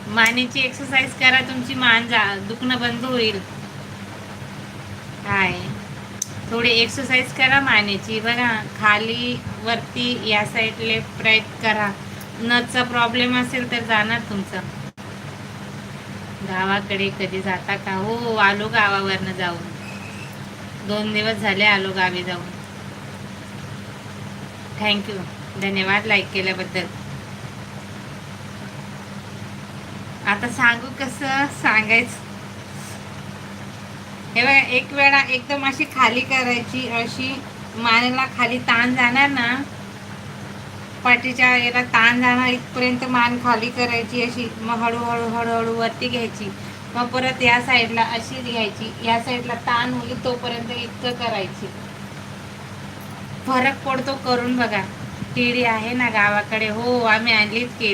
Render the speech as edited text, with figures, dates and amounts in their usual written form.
मानेची exercise करा, तुमची मान दुखणं बंद होईल. काय थोडी एक्सरसाइज करा मानेची. बघा खाली वरती या साईड लेफ्ट राईट करा. नसचा प्रॉब्लेम असेल तर जाणार तुमचा. गावाकडे कधी जाता का? हो आलो गावावरनं जाऊन. 2 दिवस झाले आलो गावी जाऊन. थँक्यू, धन्यवाद लाईक केल्याबद्दल. आता सांगू कसं सांगायचं. हे बघा एक वेळा एकदम अशी खाली करायची, अशी मानेला खाली ताण जाणार ना, पाठीच्या याला ताण जाणार इथपर्यंत मान खाली करायची अशी. मग हळूहळू हळूहळू वरती घ्यायची. मग परत या साईडला अशी घ्यायची, या साईडला ताण होईल तोपर्यंत इतकं करायची. फरक पडतो, करून बघा. केळी आहे ना गावाकडे? हो आम्ही आणलीच केळी.